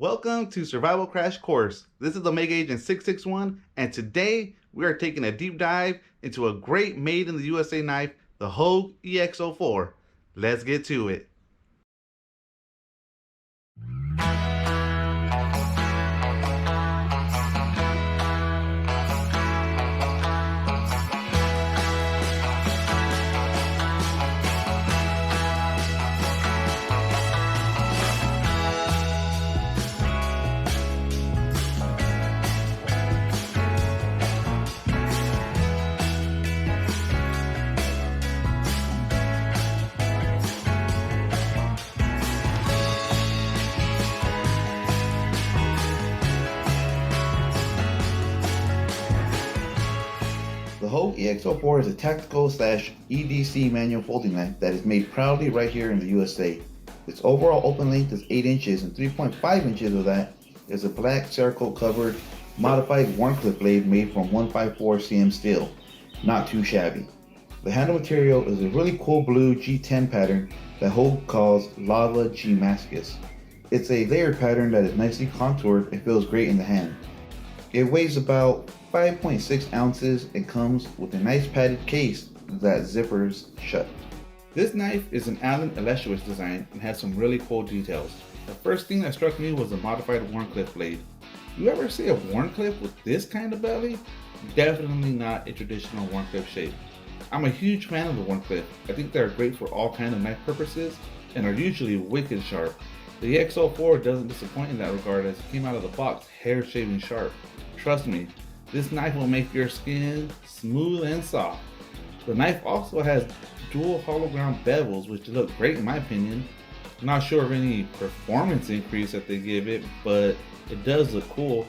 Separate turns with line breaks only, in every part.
Welcome to Survival Crash Course. This is Omega Agent 661, and today we are taking a deep dive into a great made in the USA knife, the Hogue EX04. Let's get to it. The Hogue EX04 is a tactical / EDC manual folding knife that is made proudly right here in the USA. Its overall open length is 8 inches, and 3.5 inches of that is a black Cerakote covered modified Wharncliffe blade made from 154 cm steel. Not too shabby. The handle material is a really cool blue G10 pattern that Hogue calls Lava G Mascus. It's a layered pattern that is nicely contoured and feels great in the hand. It weighs about 5.6 ounces and comes with a nice padded case that zippers shut. This knife is an Alan Eleshowitz design and has some really cool details. The first thing that struck me was the modified Wharncliffe blade. You ever see a Wharncliffe with this kind of belly? Definitely not a traditional Wharncliffe shape. I'm a huge fan of the Wharncliffe. I think they're great for all kinds of knife purposes and are usually wicked sharp. The EX04 doesn't disappoint in that regard as it came out of the box hair shaving sharp. Trust me, this knife will make your skin smooth and soft. The knife also has dual hollow ground bevels, which look great in my opinion. I'm not sure of any performance increase that they give it, but it does look cool.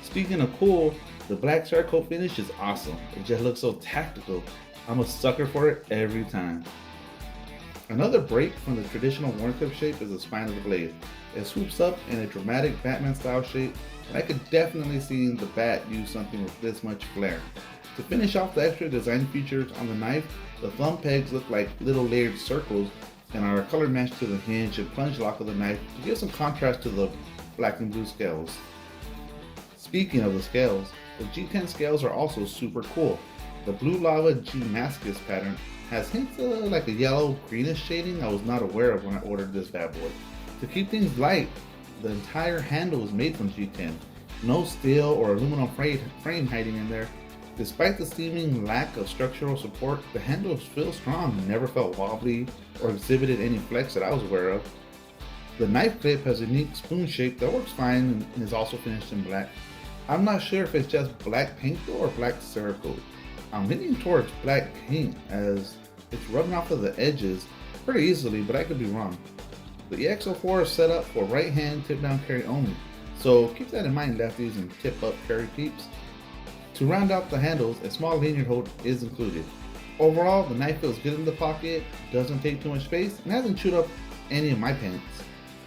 Speaking of cool, the black Cerakote finish is awesome. It just looks so tactical. I'm a sucker for it every time. Another break from the traditional Wharncliffe shape is the spine of the blade. It swoops up in a dramatic Batman style shape, and I could definitely see the bat use something with this much flair. To finish off the extra design features on the knife, the thumb pegs look like little layered circles and are color matched to the hinge and plunge lock of the knife to give some contrast to the black and blue scales. Speaking of the scales, the G10 scales are also super cool. The blue lava G Mascus pattern has hints of like a yellow greenish shading I was not aware of when I ordered this bad boy. To keep things light, the entire handle is made from G10. No steel or aluminum frame hiding in there. Despite the seeming lack of structural support, the handle feels strong and never felt wobbly or exhibited any flex that I was aware of. The knife clip has a neat spoon shape that works fine and is also finished in black. I'm not sure if it's just black paint though or black Cerakote. I'm leaning towards black paint as it's rubbing off of the edges pretty easily, but I could be wrong. The EX04 is set up for right hand tip down carry only, so keep that in mind lefties and tip up carry peeps. To round out the handles, a small lanyard hold is included. Overall, the knife feels good in the pocket, doesn't take too much space, and hasn't chewed up any of my pants.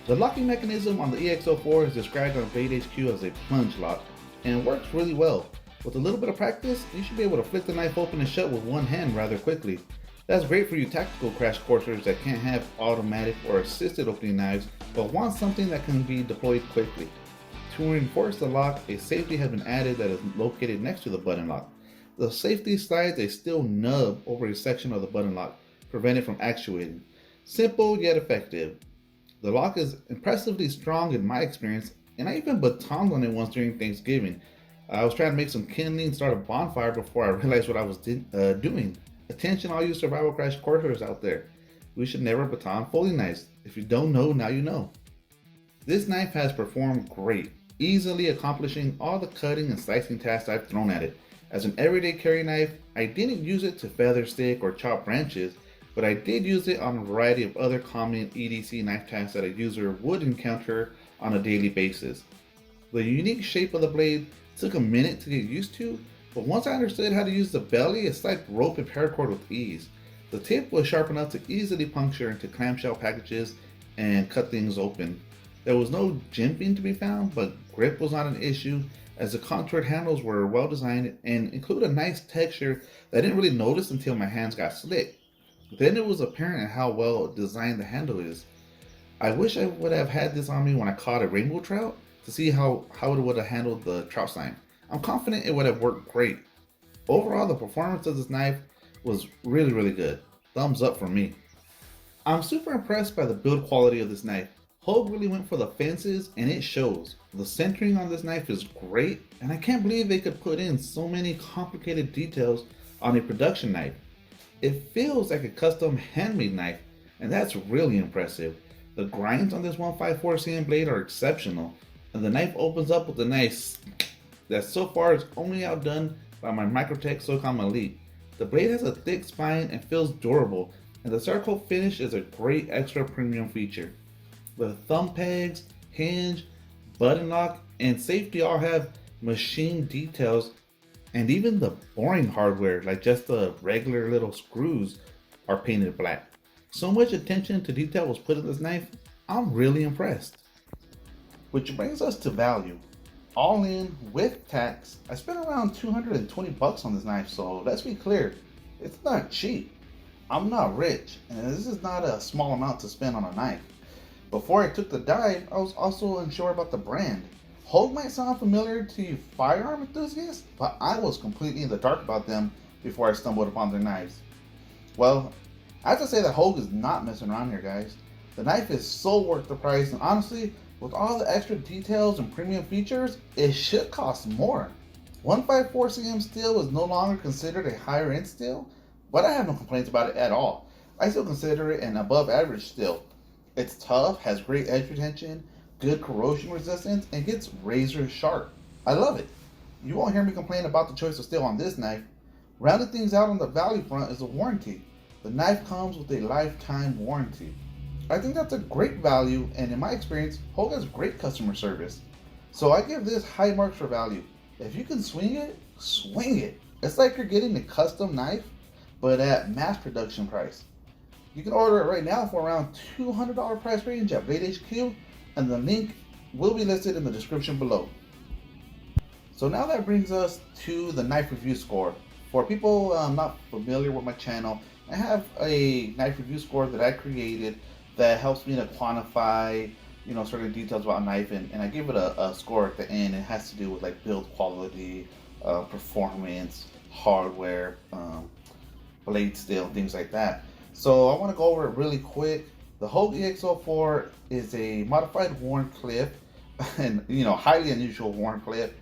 The locking mechanism on the EX04 is described on Blade HQ as a plunge lock, and works really well. With a little bit of practice, you should be able to flick the knife open and shut with one hand rather quickly. That's great for you tactical crash coursers that can't have automatic or assisted opening knives, but want something that can be deployed quickly. To reinforce the lock, a safety has been added that is located next to the button lock. The safety slides a steel nub over a section of the button lock, prevent it from actuating. Simple yet effective. The lock is impressively strong in my experience, and I even batoned on it once during Thanksgiving. I was trying to make some kindling and start a bonfire before I realized what I was doing. Attention all you survival crash coursers out there. We should never baton folding knives. If you don't know, now you know. This knife has performed great, easily accomplishing all the cutting and slicing tasks I've thrown at it. As an everyday carry knife, I didn't use it to feather stick or chop branches, but I did use it on a variety of other common EDC knife tasks that a user would encounter on a daily basis. The unique shape of the blade took a minute to get used to, but once I understood how to use the belly, it's like rope and paracord with ease. The tip was sharp enough to easily puncture into clamshell packages and cut things open. There was no jimping to be found, but grip was not an issue as the contoured handles were well designed and include a nice texture that I didn't really notice until my hands got slick. Then it was apparent how well designed the handle is. I wish I would have had this on me when I caught a rainbow trout. to see how it would have handled the trout knife. I'm confident it would have worked great. Overall, the performance of this knife was really good. Thumbs up for me. I'm super impressed by the build quality of this knife. Hogue really went for the fences and it shows. The centering on this knife is great, and I can't believe they could put in so many complicated details on a production knife. It feels like a custom handmade knife, and that's really impressive. The grinds on this 154cm blade are exceptional, and the knife opens up with a nice that so far is only outdone by my Microtech SOCOM Elite. The blade has a thick spine and feels durable, and the Cerakote finish is a great extra premium feature. The thumb pegs, hinge, button lock, and safety all have machine details, and even the boring hardware, like just the regular little screws, are painted black. So much attention to detail was put in this knife, I'm really impressed. Which brings us to value. All in, with tax, I spent around 220 bucks on this knife, so let's be clear, it's not cheap. I'm not rich, and this is not a small amount to spend on a knife. Before I took the dive, I was also unsure about the brand. Hogue might sound familiar to you firearm enthusiasts, but I was completely in the dark about them before I stumbled upon their knives. Well, I have to say that Hogue is not messing around here, guys. The knife is so worth the price, and honestly, with all the extra details and premium features, it should cost more. 154cm steel is no longer considered a higher end steel, but I have no complaints about it at all. I still consider it an above average steel. It's tough, has great edge retention, good corrosion resistance, and gets razor sharp. I love it. You won't hear me complain about the choice of steel on this knife. Rounding things out on the value front is a warranty. The knife comes with a lifetime warranty. I think that's a great value, and in my experience, Hogue has great customer service. So I give this high marks for value. If you can swing it, swing it. It's like you're getting a custom knife, but at mass production price. You can order it right now for around $200 price range at Blade HQ, and the link will be listed in the description below. So now that brings us to the knife review score. For people not familiar with my channel, I have a knife review score that I created that helps me to quantify, certain details about a knife, and I give it a score at the end. It has to do with like build quality, performance, hardware, blade steel, things like that. So I want to go over it really quick. The Hogue EX04 is a modified Wharncliffe, and highly unusual Wharncliffe,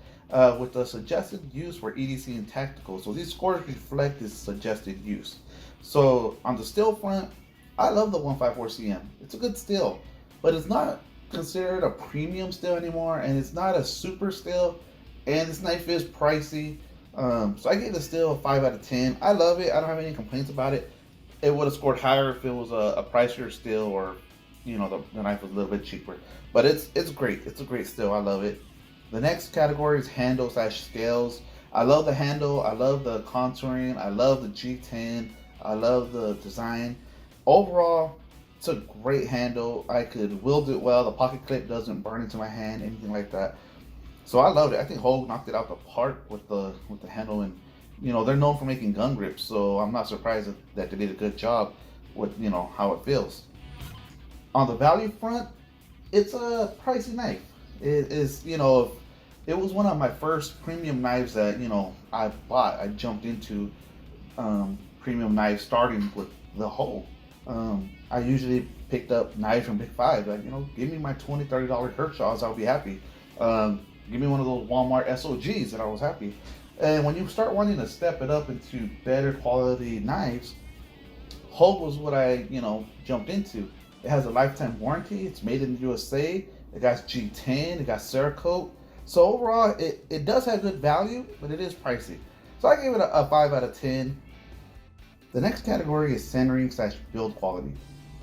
with a suggested use for EDC and tactical. So these scores reflect this suggested use. So on the steel front, I love the 154cm. It's a good steel, but it's not considered a premium steel anymore, and it's not a super steel, and this knife is pricey. So I gave the steel a 5 out of 10. I love it. I don't have any complaints about it. It would have scored higher if it was a pricier steel, or the knife was a little bit cheaper. But it's great. It's a great steel. I love it. The next category is handle / scales. I love the handle. I love the contouring. I love the G10. I love the design. Overall, it's a great handle. I could wield it well. The pocket clip doesn't burn into my hand, anything like that. So I loved it. I think Hogue knocked it out the park with the handle, and they're known for making gun grips, so I'm not surprised that they did a good job with how it feels. On the value front, it's a pricey knife. It is, it was one of my first premium knives that I bought. I jumped into premium knives starting with the Hogue. I usually picked up knives from Big Five. Like, give me my $20, $30 Kershaws, I'll be happy. Give me one of those Walmart SOGs, and I was happy. And when you start wanting to step it up into better quality knives, Hogue was what I, jumped into. It has a lifetime warranty. It's made in the USA. It got G10. It got Cerakote. So overall, it does have good value, but it is pricey. So I gave it a 5 out of 10. The next category is centering / build quality.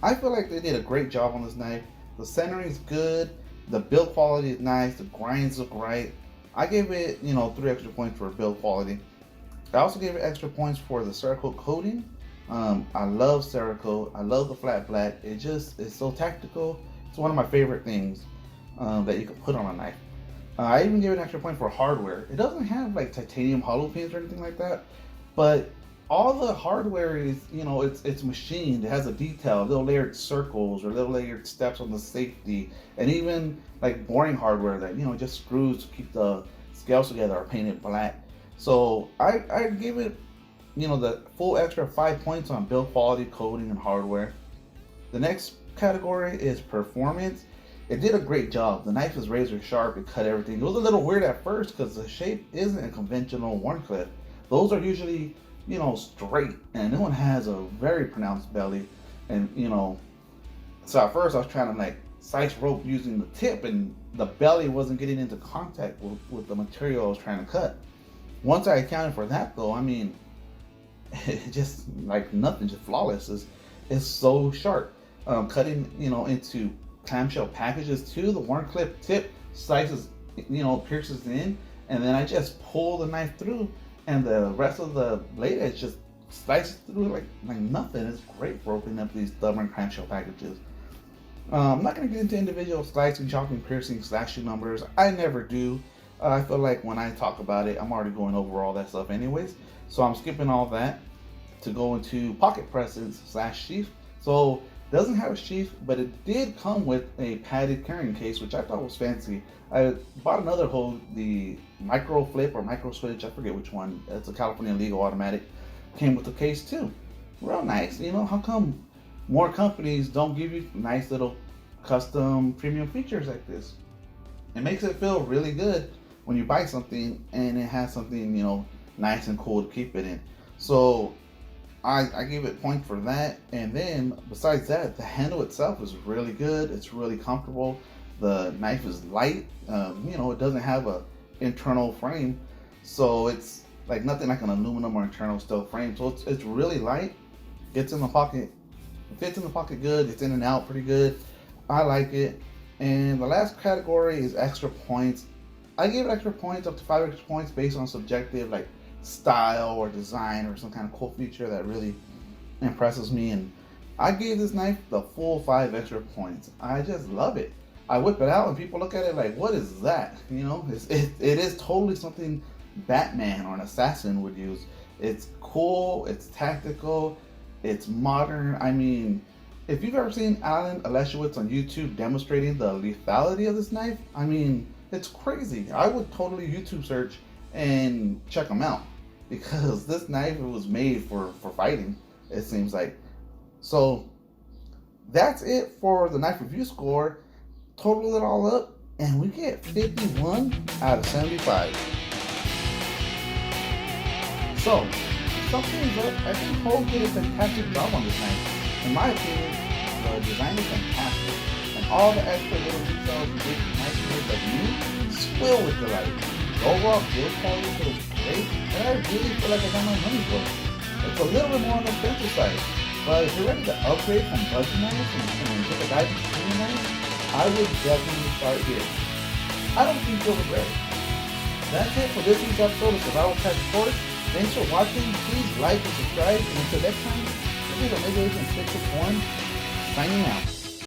I feel like they did a great job on this knife. The centering is good. The build quality is nice. The grinds look right. I gave it, 3 extra points for build quality. I also gave it extra points for the Cerakote coating. I love Cerakote. I love the flat black. It's so tactical. It's one of my favorite things that you can put on a knife. I even gave it an extra point for hardware. It doesn't have like titanium hollow pins or anything like that, but all the hardware is, it's machined. It has a detail, little layered circles or little layered steps on the safety, and even like boring hardware that just screws to keep the scales together are painted black. So I give it the full extra 5 points on build quality, coding, and hardware. The next category is performance. It did a great job. The knife is razor sharp. It cut everything. It was a little weird at first because the shape isn't a conventional Wharncliffe. Those are usually straight, and this one has a very pronounced belly. And so at first I was trying to like slice rope using the tip, and the belly wasn't getting into contact with the material I was trying to cut. Once I accounted for that, though, I mean, it just like nothing, just flawless. It's so sharp. Cutting into clamshell packages too. The Wharncliffe tip slices, pierces in, and then I just pull the knife through, and the rest of the blade edge just slices through like nothing. It's great for opening up these stubborn clamshell packages. I'm not going to get into individual slicing, chopping, piercing, slashing numbers. I never do. I feel like when I talk about it, I'm already going over all that stuff anyways. So I'm skipping all that to go into pocket presses / sheath. So it doesn't have a sheath, but it did come with a padded carrying case, which I thought was fancy. I bought another Hogue, the Micro Flip or Micro Switch, I forget which one. It's a California legal automatic. Came with the case too. Real nice. How come more companies don't give you nice little custom premium features like this? It makes it feel really good when you buy something and it has something, nice and cool to keep it in. So I give it points for that. And then besides that, the handle itself is really good. It's really comfortable. The knife is light. It doesn't have a internal frame, so it's like nothing like an aluminum or internal steel frame. So it's really light. Gets in the pocket. It fits in the pocket good. It's in and out pretty good. I like it. And the last category is extra points. I give it extra points, up to 5 extra points based on subjective like style or design or some kind of cool feature that really impresses me. And I gave this knife the full 5 extra points. I just love it. I whip it out and people look at it like, what is that? It is totally something Batman or an assassin would use. It's cool, it's tactical, it's modern. I mean, if you've ever seen Alan Aleshowitz on YouTube demonstrating the lethality of this knife, I mean, it's crazy. I would totally YouTube search and check him out because this knife was made for fighting, it seems like. So that's it for the knife review score. Total it all up, and we get 51 out of 75. So, to sum things up, I think Hogue did a fantastic job on this knife. In my opinion, the design is fantastic, and all the extra little details make the knife look like me squill with delight. The overall build quality feels great, and I really feel like I got my money's worth. It's a little bit more on the expensive side, but if you're ready to upgrade from budget knives and get the guy from premium knives, I would definitely start here. I don't think you'll regret it. That's it for this week's episode of Survival Tech Sports. Thanks for watching. Please like and subscribe. And until next time, this is Omega Agent 661 signing out.